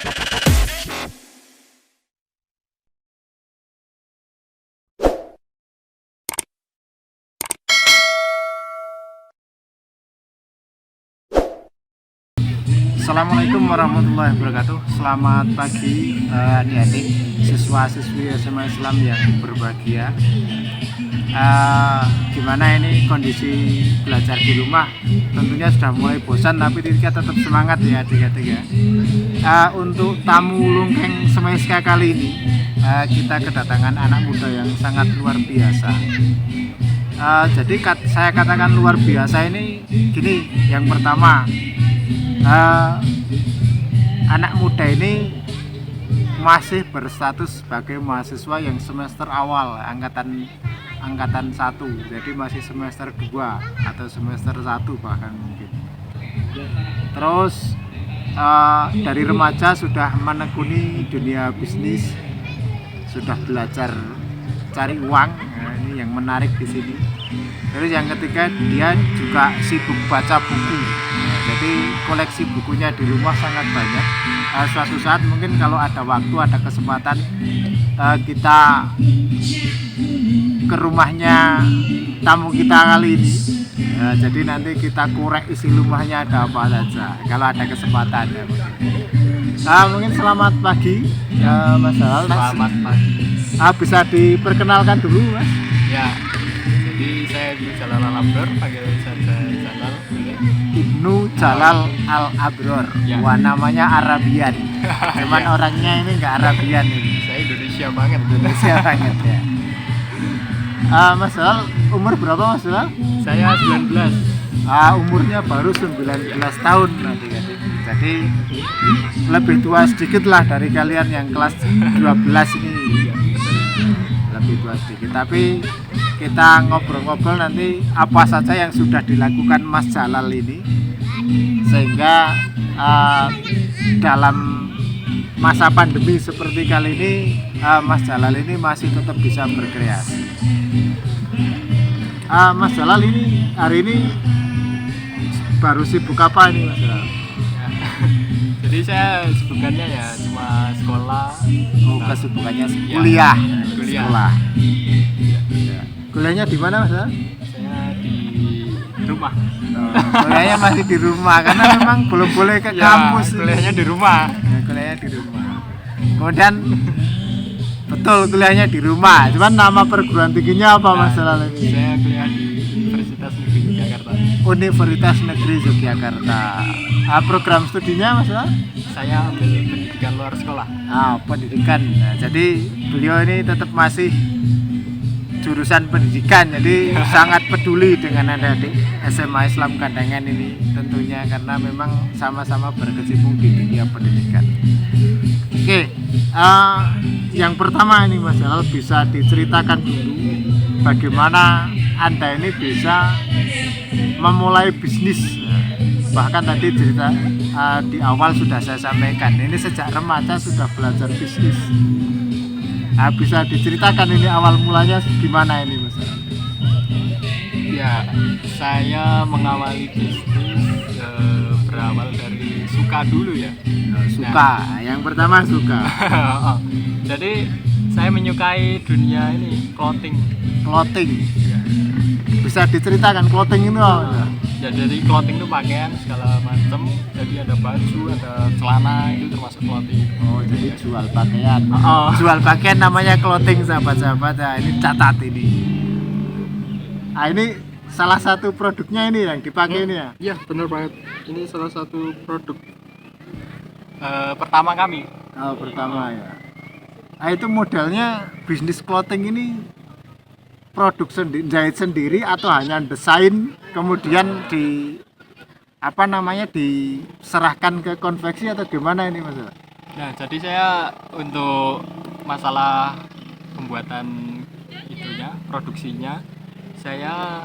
Assalamualaikum warahmatullahi wabarakatuh. Selamat pagi adik-adik siswa-siswi SMA Islam yang berbahagia. Gimana ini kondisi belajar di rumah? Tentunya sudah mulai bosan, tapi kita tetap semangat ya adik-adik ya. Untuk tamu Lungkeng Semeska kali ini, kita kedatangan anak muda yang sangat luar biasa. Jadi saya katakan luar biasa ini gini, yang pertama, anak muda ini masih berstatus sebagai mahasiswa yang semester awal angkatan 1, jadi masih semester 2 atau semester 1 bahkan mungkin. Terus dari remaja sudah menekuni dunia bisnis, sudah belajar cari uang. Nah, ini yang menarik di sini. Terus yang ketiga, dia juga sibuk baca buku. Jadi koleksi bukunya di rumah sangat banyak. Suatu saat mungkin kalau ada waktu, ada kesempatan, kita ke rumahnya tamu kita kali ini. Jadi nanti kita korek isi rumahnya ada apa saja kalau ada kesempatan ya. Mungkin selamat pagi Mas Hal. Selamat pagi. Bisa diperkenalkan dulu Mas? Ya, jadi saya Ibnu Jalal Al-Abror, panggil saja Jalal. Ibnu Jalal Al-Abror. Ya. Wah, namanya Arabian. Cuman Ya. orangnya ini nggak Arabian ini. Saya Indonesia banget. Indonesia banget ya. Mas Hal, umur berapa Mas Hal? Saya 19. Umurnya baru 19 tahun adik-adik. Jadi lebih tua sedikit lah dari kalian yang kelas 12 ini. Lebih tua sedikit. Tapi kita ngobrol-ngobrol nanti apa saja yang sudah dilakukan Mas Jalal ini, sehingga dalam masa pandemi seperti kali ini Mas Jalal ini masih tetap bisa berkreasi. Mas Jalal ini hari ini baru sibuk apa ini Mas Jalal? Jadi saya sebutannya ya cuma sekolah. Kesibukannya Ya, kuliah. kuliah. Sekolah. Ya. Kuliahnya di mana Mas Jalal? Saya di rumah. Kuliahnya masih di rumah karena memang belum boleh ke Ya, kampus. kuliahnya di rumah. Ya, kuliahnya di rumah. Kemudian betul kuliahnya di rumah. Cuman nama perguruan tingginya apa Mas Jalal ini? Saya kuliah di Universitas Negeri Yogyakarta. Universitas Negeri Yogyakarta. Program studinya Mas Jalal? Saya ambil pendidikan luar sekolah. Pendidikan. Nah, jadi beliau ini tetap masih jurusan pendidikan, jadi sangat peduli dengan adik-adik SMA Islam Kandangan ini tentunya, karena memang sama-sama berkecimpung di dunia pendidikan. Oke, yang pertama ini Mas Jalal, bisa diceritakan dulu bagaimana Anda ini bisa memulai bisnis. Bahkan tadi cerita di awal sudah saya sampaikan, ini sejak remaja sudah belajar bisnis. Bisa diceritakan ini awal mulanya gimana ini Mas? Ya, saya mengawali bisnis berawal dari suka dulu ya. Suka, yang pertama suka. Jadi saya menyukai dunia ini clothing. Clothing. Bisa diceritakan clothing itu apa? Ya, jadi clothing itu pakaian segala macam. Jadi ada baju, ada celana, itu termasuk clothing. Jadi jual pakaian. Oh. Jual pakaian namanya clothing sahabat-sahabat. Nah, ini catat ini. Ini salah satu produknya ini yang dipakai ini ya. Iya, benar banget. Ini salah satu produk pertama kami. Pertama ya. Itu modelnya bisnis clothing ini produk sendiri, jahit sendiri atau hanya desain kemudian diserahkan ke konveksi atau gimana ini Mas? Nah, jadi saya untuk masalah pembuatan itunya, produksinya, saya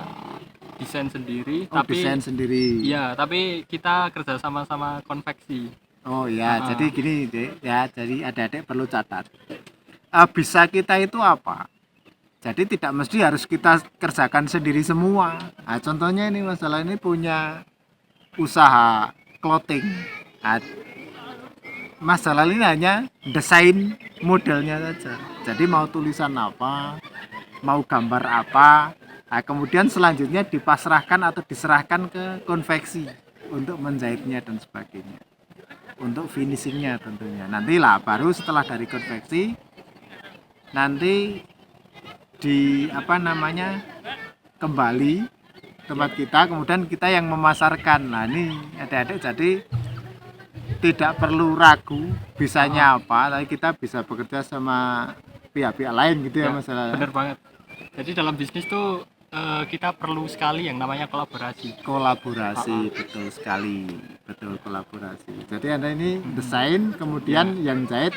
desain sendiri. Desain sendiri. Iya, tapi kita kerja sama-sama konveksi. Jadi gini ya, jadi adik-adik perlu catat. Bisa kita itu apa? Jadi tidak mesti harus kita kerjakan sendiri semua. Contohnya ini masalah ini punya usaha clothing. Mas Jalal ini hanya desain modelnya saja. Jadi mau tulisan apa, mau gambar apa, nah, kemudian selanjutnya dipasrahkan atau diserahkan ke konveksi untuk menjahitnya dan sebagainya. Untuk finishingnya tentunya. Nantilah baru setelah dari konveksi nanti di kembali tempat kita, kemudian kita yang memasarkan. Nah ini adik-adik jadi tidak perlu ragu bisanya apa, tapi kita bisa bekerja sama pihak-pihak lain gitu ya, masalah bener banget. Jadi dalam bisnis tuh kita perlu sekali yang namanya kolaborasi. betul sekali, betul kolaborasi. Jadi Anda ini desain, kemudian yang jahit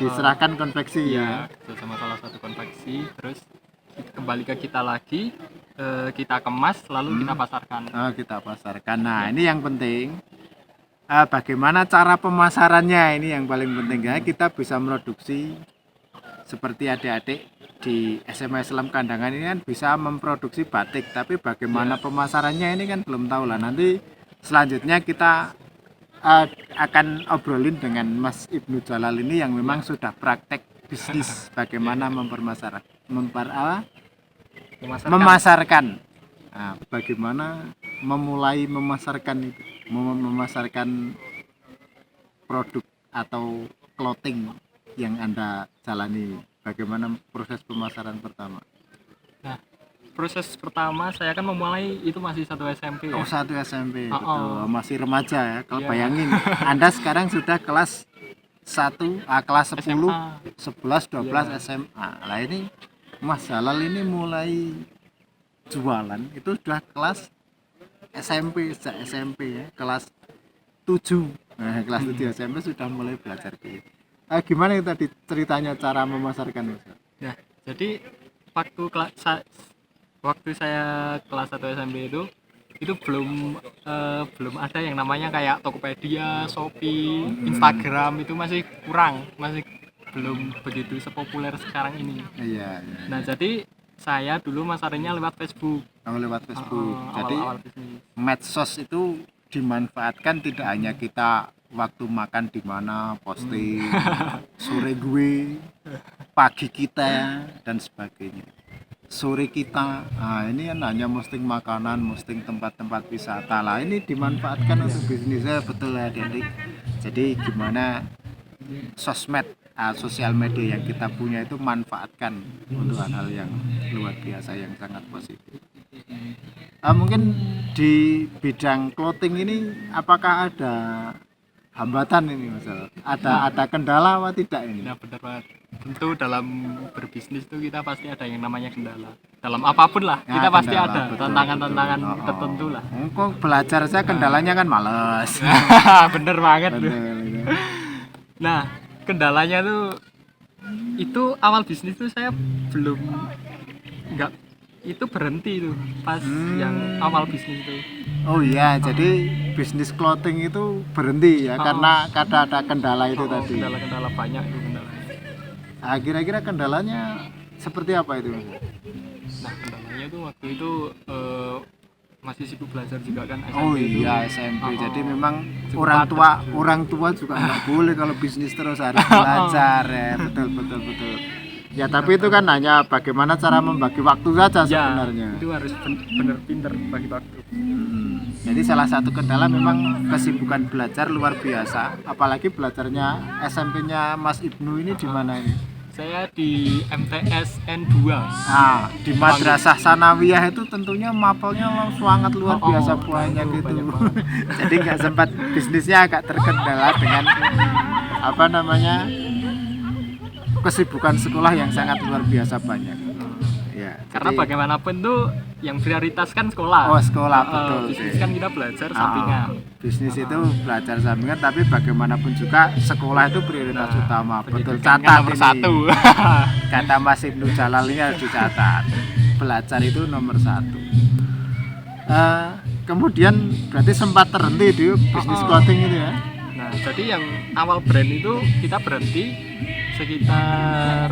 diserahkan konveksi ya. Sama salah satu konveksi, terus kembali ke kita lagi, kita kemas lalu kita pasarkan. Kita pasarkan. Nah ini yang penting, bagaimana cara pemasarannya, ini yang paling penting ya. Kita bisa produksi seperti adik-adik di SMA Islam Kandangan ini kan bisa memproduksi batik, tapi bagaimana pemasarannya ini kan belum tahu lah. Nanti selanjutnya kita akan obrolin dengan Mas Ibnu Jalal ini yang memang sudah praktek bisnis bagaimana memasarkan. Nah, bagaimana memulai memasarkan itu, memasarkan produk atau clothing yang Anda jalani. Bagaimana proses pemasaran pertama? Nah, proses pertama saya kan memulai itu masih satu SMP ya. Satu SMP, betul. Masih remaja ya. Kalau bayangin, Anda sekarang sudah kelas 1, kelas 10, SMA. 11, 12 SMA. Nah ini Mas Jalal ini mulai jualan itu sudah kelas SMP, sejak SMP ya, kelas 7. Nah, kelas 7 SMP sudah mulai belajar gitu. Gimana itu tadi ceritanya cara memasarkan Mas? Nah, jadi waktu saya kelas 1 SMP itu belum ada yang namanya kayak Tokopedia, Shopee, Instagram, itu masih kurang, masih belum begitu sepopuler sekarang ini. Iya. Nah, jadi saya dulu masarinnya lewat Facebook. Lewat Facebook. Jadi awal medsos itu dimanfaatkan tidak hanya kita waktu makan di mana posting, sore gue, pagi kita dan sebagainya. Sore kita, nah ini kan hanya posting makanan, posting tempat-tempat wisata lah. Ini dimanfaatkan untuk bisnisnya, betul ya adik-adik. Jadi gimana sosmed, sosial media yang kita punya itu manfaatkan untuk hal-hal yang luar biasa, yang sangat positif. Mungkin di bidang clothing ini apakah ada hambatan ini Mas? Ada kendala atau tidak ini? Nah, benar banget. Tentu dalam berbisnis itu kita pasti ada yang namanya kendala. Dalam apapun lah, kita pasti ada tantangan-tantangan tertentu lah. Kok belajar saya kendalanya kan males. Bener banget. Bener. Nah, kendalanya tuh itu awal bisnis tuh saya belum itu berhenti tuh pas yang awal bisnis itu. Oh iya, jadi bisnis clothing itu berhenti ya karena ada kendala itu tadi. Kendala banyak itu kendala. Kira-kira kendalanya seperti apa itu? Nah, kendalanya tuh waktu itu masih sibuk belajar juga kan SMP. Oh iya, SMP. Jadi memang orang tua juga nggak boleh kalau bisnis terus harus belajar ya. Betul. Ya tapi itu kan hanya bagaimana cara membagi waktu saja sebenarnya. Itu harus benar pinter bagi waktu. Jadi salah satu kendala memang kesibukan belajar luar biasa. Apalagi belajarnya SMP-nya Mas Ibnu ini di mana ini? Saya di MTS N2. Nah, di Madrasah Sanawiyah itu tentunya mapelnya sangat luar biasa banyak gitu. Jadi nggak sempat, bisnisnya agak terkendala dengan kesibukan sekolah yang sangat luar biasa banyak. Ya, karena bagaimanapun tuh yang prioritas kan sekolah. Sekolah betul. Bisnis kan kita belajar sampingan. Bisnis itu belajar sampingan, tapi bagaimanapun juga sekolah itu prioritas utama. Betul, catat nomor ini. 1. Kata Mas Ibnu Jalal ini harus dicatat. Belajar itu nomor 1. Kemudian berarti sempat terhenti di bisnis clothing itu ya. Nah, jadi yang awal brand itu kita berhenti sekitar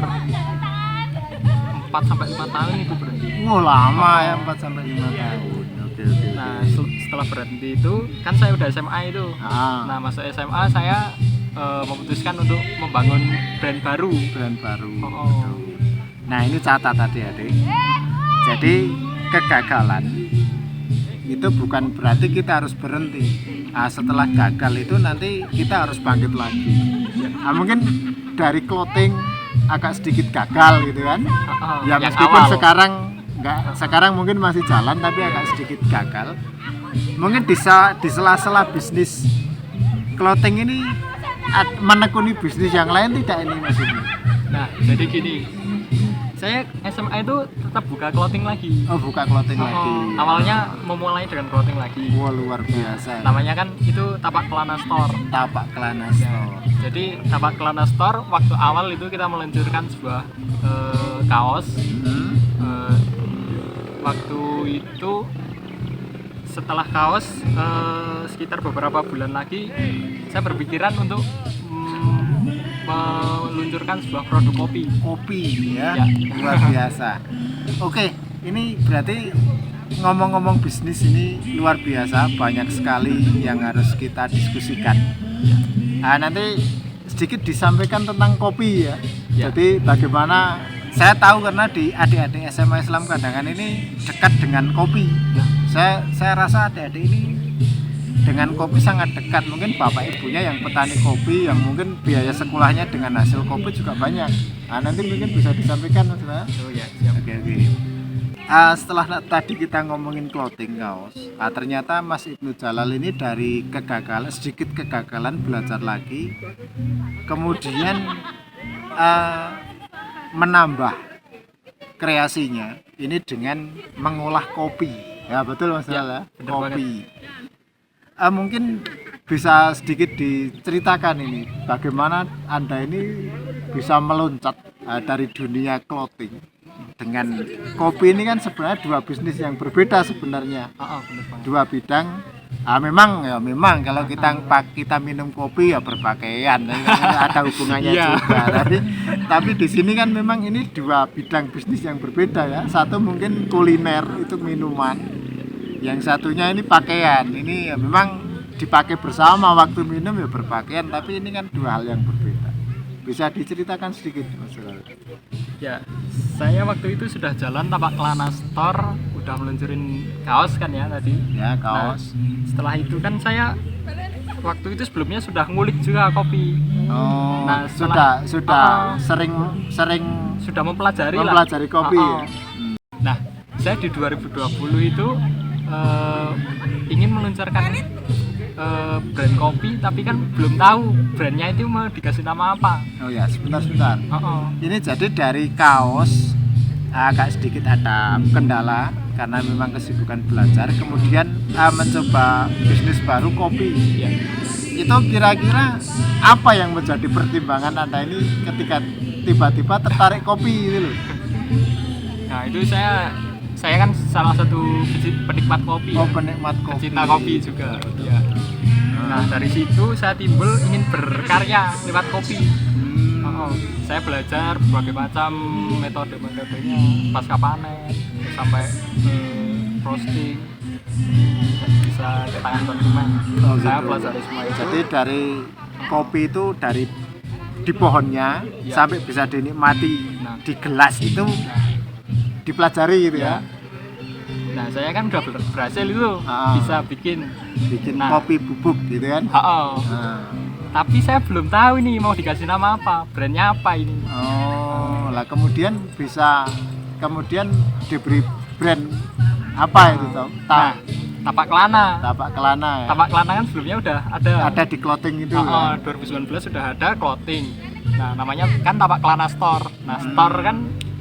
4-5 tahun itu berhenti. Lama ya, 4-5 tahun. Oke. Nah, setelah berhenti itu kan saya udah SMA itu. Nah, masuk SMA saya memutuskan untuk membangun brand baru. brand baru. Oh. Nah ini catat tadi adik. Jadi kegagalan itu bukan berarti kita harus berhenti. Nah, setelah gagal itu nanti kita harus bangkit lagi. Nah, mungkin dari clothing agak sedikit gagal gitu kan. Ya Yang meskipun awal. sekarang mungkin masih jalan tapi agak sedikit gagal. Mungkin di sela-sela bisnis clothing ini menekuni bisnis yang lain tidak ini maksudnya. Nah, jadi gini. Saya SMA itu tetap buka clothing lagi. Oh, buka clothing lagi. Awalnya memulai dengan clothing lagi. Wah, luar biasa. Namanya kan itu Tapak Kelana Store. Tapak Kelana Ya. Store. Jadi Tapak Kelana Store waktu awal itu kita meluncurkan sebuah kaos. Hmm. Waktu itu setelah kaos sekitar beberapa bulan lagi saya berpikiran untuk meluncurkan sebuah produk kopi. Kopi ya, Ya. luar biasa. Oke, ini berarti ngomong-ngomong bisnis ini luar biasa, banyak sekali yang harus kita diskusikan. Nah, nanti sedikit disampaikan tentang kopi ya. Ya. Jadi bagaimana saya tahu karena di adik-adik SMA Islam Kandangan ini dekat dengan kopi. Saya rasa adik-adik ini dengan kopi sangat dekat. Mungkin bapak ibunya yang petani kopi, yang mungkin biaya sekolahnya dengan hasil kopi juga banyak. Nah, nanti mungkin bisa disampaikan Mas. Oh ya, siap. Oke. Setelah tadi kita ngomongin clothing kaos, ternyata Mas Ibnu Jalal ini dari sedikit kegagalan belajar lagi, kemudian menambah kreasinya ini dengan mengolah kopi. Ya betul Mas Jalal, benar kopi. Mungkin bisa sedikit diceritakan ini bagaimana Anda ini bisa meloncat dari dunia clothing dengan kopi. Ini kan sebenarnya dua bisnis yang berbeda sebenarnya, Benar banget. dua bidang. Memang kalau kita minum kopi ya berpakaian, ada hubungannya Iya. juga. Tapi di sini kan memang ini dua bidang bisnis yang berbeda ya. Satu mungkin kuliner itu minuman, yang satunya ini pakaian. Ini ya memang dipakai bersama, waktu minum ya berpakaian, tapi ini kan dua hal yang berbeda. Bisa diceritakan sedikit Mas Jalal? Ya, saya waktu itu sudah jalan Tapak Kelana Store, udah meluncurin kaos kan ya tadi. Ya, kaos. Nah, setelah itu kan saya waktu itu sebelumnya sudah ngulik juga kopi. Oh, Nah, sudah setelah- sering Sudah mempelajari lah. mempelajari kopi ya. Nah, saya di 2020 itu ingin meluncurkan brand kopi, tapi kan belum tahu brandnya itu mau dikasih nama apa. Oh ya, sebentar. Oh. Ini jadi dari kaos agak sedikit ada kendala karena memang kesibukan belajar, kemudian mencoba bisnis baru kopi. Ya. Itu kira-kira apa yang menjadi pertimbangan Anda ini ketika tiba-tiba tertarik kopi itu loh? Nah, itu saya kan salah satu penikmat kopi. Oh, Ya. penikmat kopi. Pecinta kopi juga. Ya. Nah, dari situ saya timbul ingin berkarya lewat kopi. Saya belajar berbagai macam metodenya, pasca panen sampai roasting, dan bisa ke tangan konsumen. Oh, Saya gitu. pelajari semua itu. Jadi dari kopi itu dari di pohonnya Ya. sampai bisa dinikmati Nah. di gelas itu dipelajari gitu ya. Nah, saya kan udah berhasil itu Ah. bisa bikin. Bikin Nah. kopi bubuk gitu kan. Nah. Tapi saya belum tahu ini mau dikasih nama apa, brandnya apa ini. Oh, lah kemudian diberi brand apa itu toh? Nah, Tapak Kelana. Tapak Kelana ya. Tapak Kelana kan sebelumnya udah ada. Ada di clothing itu ya. 2019 sudah ada clothing. Nah, namanya kan Tapak Kelana Store. Nah, store kan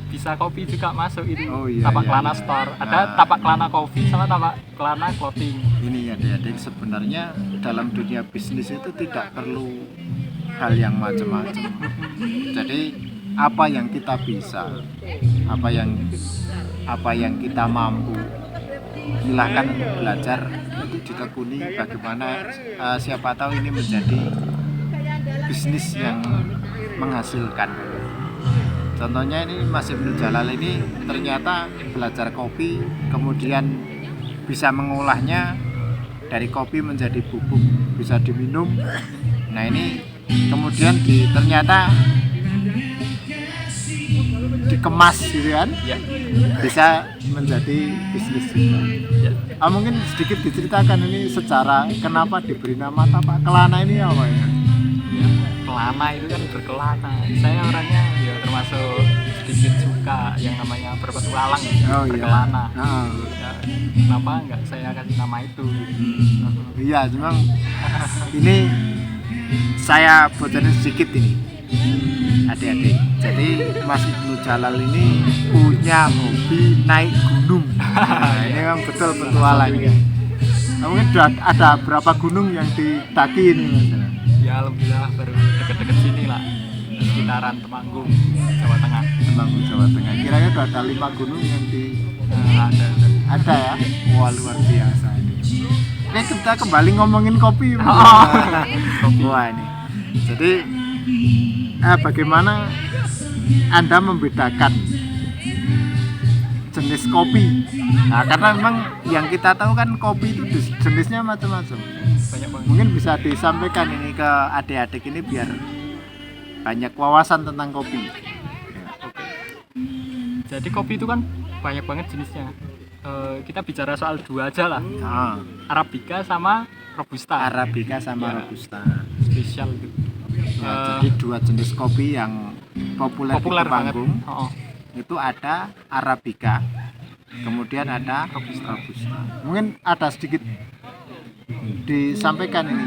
bisa kopi juga masuk itu. Oh, iya, Tapak iya, Kelana iya. Store. Ada Nah. Tapak Kelana Coffee sama Tapak Kelana Clothing. Ini adik-adik sebenarnya dalam dunia bisnis itu tidak perlu hal yang macam-macam. Jadi apa yang kita bisa, apa yang kita mampu, silahkan belajar untuk ditekuni bagaimana siapa tahu ini menjadi bisnis yang menghasilkan. Contohnya ini Mas Ibnu Jalal ini ternyata belajar kopi, kemudian bisa mengolahnya dari kopi menjadi bubuk, bisa diminum. Nah ini kemudian ternyata dikemas gitu kan, Ya. bisa menjadi bisnis juga. Ya. Mungkin sedikit diceritakan ini secara kenapa diberi nama tapak kelana ini apa ya? Kelana itu kan berkelana. Saya orangnya ya termasuk sedikit suka yang namanya berpetualang, Oh iya. berkelana. Nah, Ya, kenapa nggak saya kasih nama itu? iya, memang ini saya bocorin sedikit ini adik-adik. Jadi Mas Ibnu Jalal ini punya hobi naik gunung. Nah, ini memang betul petualang ya. Mungkin ada berapa gunung yang didaki ini Mas? Ya alhamdulillah baru deket-deket sini lah, sekitaran Temanggung, Jawa Tengah. Temanggung, Jawa Tengah. Kiranya udah ada 5 gunung yang ada ya. Wah, luar biasa ini. Oke, kita kembali ngomongin kopi. Kopi. Wah, ini. Jadi bagaimana Anda membedakan jenis kopi? Nah, karena memang yang kita tahu kan kopi itu jenisnya macam-macam. Banyak banget. Mungkin bisa disampaikan ini ke adik-adik ini biar banyak wawasan tentang kopi. Oke. Jadi kopi itu kan banyak banget jenisnya. Kita bicara soal 2 aja lah, Nah, Arabica sama Robusta. Arabica sama Ya. Robusta. Spesial gitu. Ya, jadi 2 jenis kopi yang populer di Populer banget. Temanggung. Oh, Itu ada Arabica, kemudian ada Robusta. Mungkin ada sedikit disampaikan ini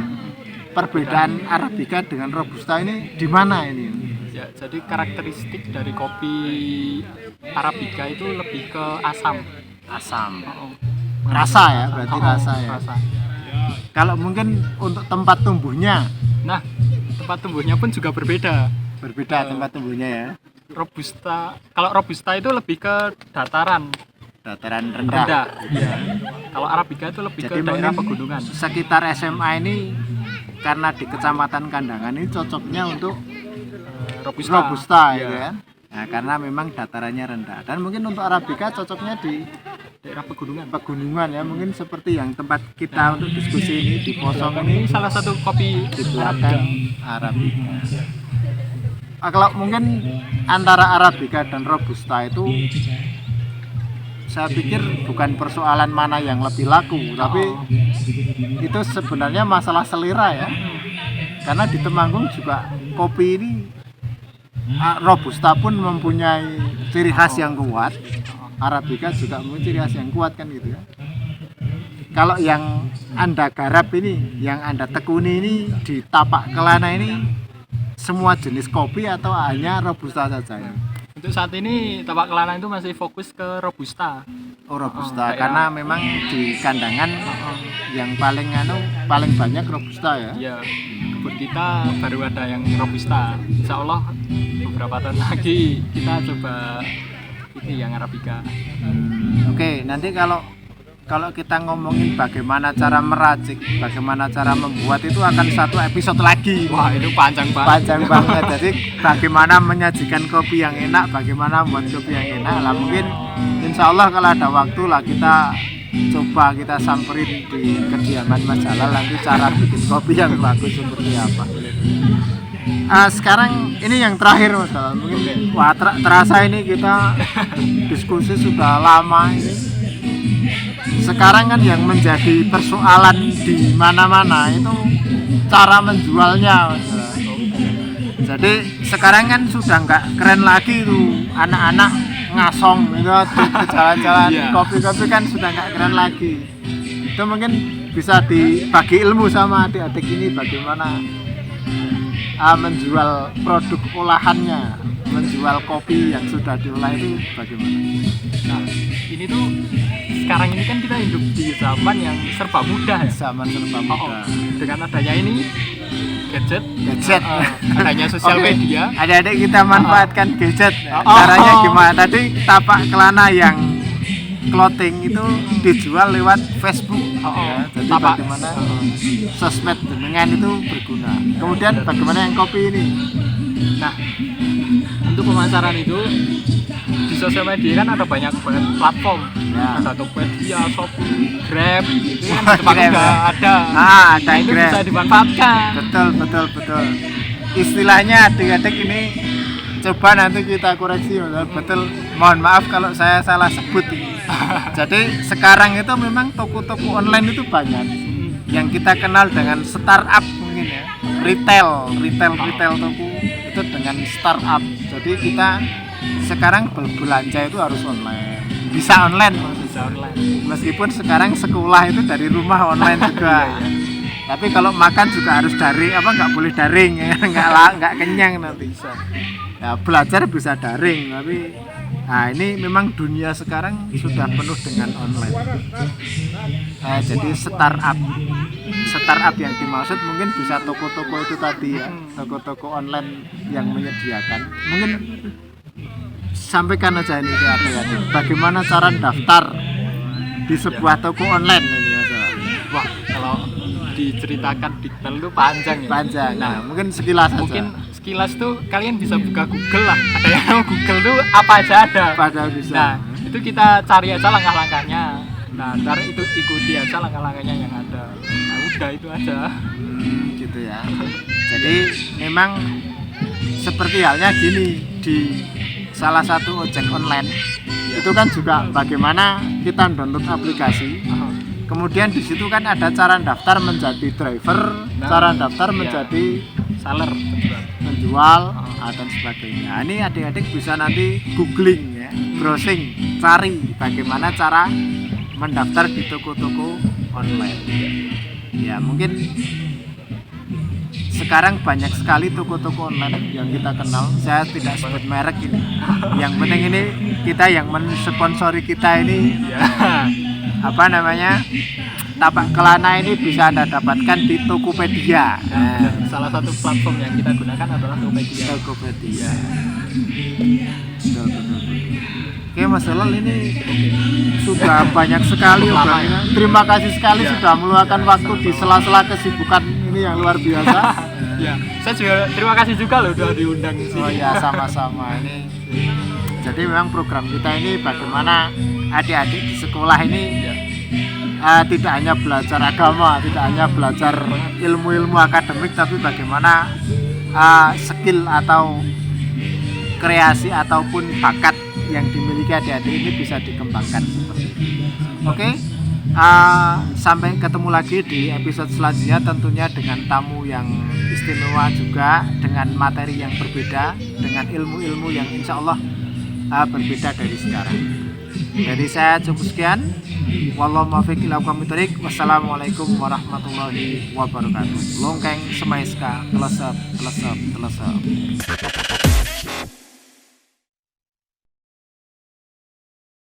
perbedaan Arabica dengan Robusta ini di mana ini? ya, jadi karakteristik dari kopi Arabica itu lebih ke asam. Asam. Oh, Rasa ya, berarti oh, rasa ya. rasa. Kalau mungkin untuk tempat tumbuhnya Nah, tempat tumbuhnya pun juga berbeda. berbeda tempat tumbuhnya ya. Robusta, kalau Robusta itu lebih ke dataran Dataran rendah. rendah. Ya. Kalau Arabica itu lebih Jadi ke daerah mungkin pegunungan. sekitar SMA ini karena di Kecamatan Kandangan ini cocoknya untuk Robusta. Robusta Ya. gitu kan. Nah, karena memang datarannya rendah. Dan mungkin untuk Arabica cocoknya di Daerah pegunungan. pegunungan ya, mungkin seperti yang tempat kita untuk diskusi ini di Posong ini Ini salah satu kopi di belakang Arabica. Kalau mungkin antara Arabica dan Robusta itu saya pikir bukan persoalan mana yang lebih laku, tapi itu sebenarnya masalah selera ya. Karena di Temanggung juga kopi ini Robusta pun mempunyai ciri khas yang kuat, Arabica juga mempunyai ciri khas yang kuat kan gitu ya. Kalau yang Anda garap ini, yang Anda tekuni ini di tapak kelana ini semua jenis kopi atau hanya Robusta saja ya? Untuk saat ini tapak kelana itu masih fokus ke Robusta. Oh, Robusta kayak- karena memang di Kandangan yang paling banyak Robusta ya. Ya, kebun kita baru ada yang Robusta. Insya Allah beberapa tahun lagi kita coba ini yang Arabica. Oke, nanti kalau kita ngomongin bagaimana cara meracik, bagaimana cara membuat itu akan satu episode lagi. Wah, itu panjang banget. Panjang banget. Jadi bagaimana menyajikan kopi yang enak, bagaimana membuat kopi yang enak. Lah mungkin insya Allah kalau ada waktu lah kita coba kita samperin di kediaman Mas Jalal nanti cara bikin kopi yang bagus seperti apa. Sekarang ini yang terakhir Mas Jalal. Mungkin wah terasa ini kita diskusi sudah lama ini. Sekarang kan yang menjadi persoalan di mana-mana itu cara menjualnya Mas. Jadi sekarang kan sudah nggak keren lagi tuh anak-anak ngasong gitu di jalan-jalan Iya. kopi-kopi kan sudah nggak keren lagi. Itu mungkin bisa dibagi ilmu sama adik-adik ini bagaimana menjual produk olahannya, menjual kopi yang sudah diolah itu bagaimana? Nah, ini tuh sekarang ini kan kita hidup di zaman yang serba mudah ya. Zaman serba Oh, mudah. dengan adanya ini gadget, Gadget. adanya sosial Oke, media. adik-adik kita manfaatkan gadget. Oh. Caranya gimana? Tadi tapak kelana yang clothing itu dijual lewat Facebook. Ya, jadi Tapak. bagaimana sosmed dengan itu berguna. Kemudian bagaimana yang kopi ini? Nah, untuk pemasaran itu di sosial media kan ada banyak banget platform. Ya. Ada Tokopedia, Shopee, Grab, itu kan Grab, tempat udah ya. ada. Ada Nah, itu Grab. bisa dimanfaatkan. Betul. istilahnya adik-adik ini coba nanti kita koreksi betul, mohon maaf kalau saya salah sebut ini. Jadi sekarang itu memang toko-toko online itu banyak yang kita kenal dengan startup mungkin ya, retail toko itu dengan startup. Jadi kita sekarang berbelanja itu harus online, bisa online meskipun sekarang sekolah itu dari rumah online juga. Tapi kalau makan juga harus daring, nggak boleh daring ya, nggak kenyang nanti. Ya, belajar bisa daring, tapi nah ini memang dunia sekarang sudah penuh dengan online. Jadi startup yang dimaksud mungkin bisa toko-toko itu tadi ya, toko-toko online yang menyediakan. Mungkin sampaikan aja ini ke adik-adik, bagaimana cara daftar di sebuah toko online ini Mas. Wah, kalau diceritakan detail itu panjang ya. Panjang. Nah, mungkin sekilas aja. Mungkin sekilas tuh kalian bisa buka Google lah. Ada yang Google tuh apa aja ada. Padahal bisa. Nah, itu kita cari aja langkah-langkahnya. Nah, ntar itu ikuti aja langkah-langkahnya yang ada. Nah, udah itu aja. Gitu ya. Jadi memang seperti halnya gini, di salah satu ojek online itu kan juga bagaimana kita download aplikasi. Kemudian di situ kan ada cara daftar menjadi driver, cara daftar menjadi seller, penjual dan sebagainya. Nah, ini adik-adik bisa nanti googling ya, browsing, cari bagaimana cara mendaftar di toko-toko online. Ya mungkin sekarang banyak sekali toko-toko online yang kita kenal. Saya tidak sebut merek ini. Yang penting ini kita yang mensponsori kita ini apa namanya, tapak kelana ini bisa Anda dapatkan di Tokopedia. Nah, salah satu platform yang kita gunakan adalah Tokopedia. Oke Mas Dolol, ini sudah banyak sekali obrolannya. Terima kasih sekali sudah meluangkan waktu di sela-sela kesibukan ini yang luar biasa. Ya, saya juga terima kasih juga loh sudah diundang di sini. Oh ya, sama-sama ini. Jadi memang program kita ini bagaimana adik-adik di sekolah ini tidak hanya belajar agama, tidak hanya belajar ilmu-ilmu akademik, tapi bagaimana skill atau kreasi ataupun bakat yang dimiliki adik-adik ini bisa dikembangkan seperti itu. Oke, sampai ketemu lagi di episode selanjutnya, tentunya dengan tamu yang istimewa juga, dengan materi yang berbeda, dengan ilmu-ilmu yang insya Allah berbeda dari sekarang. Jadi saya cukup sekian. Wallahu muwaffiq ila aqwamit thoriq. Wassalamualaikum warahmatullahi wabarakatuh. Longkeng semaiska, telesep.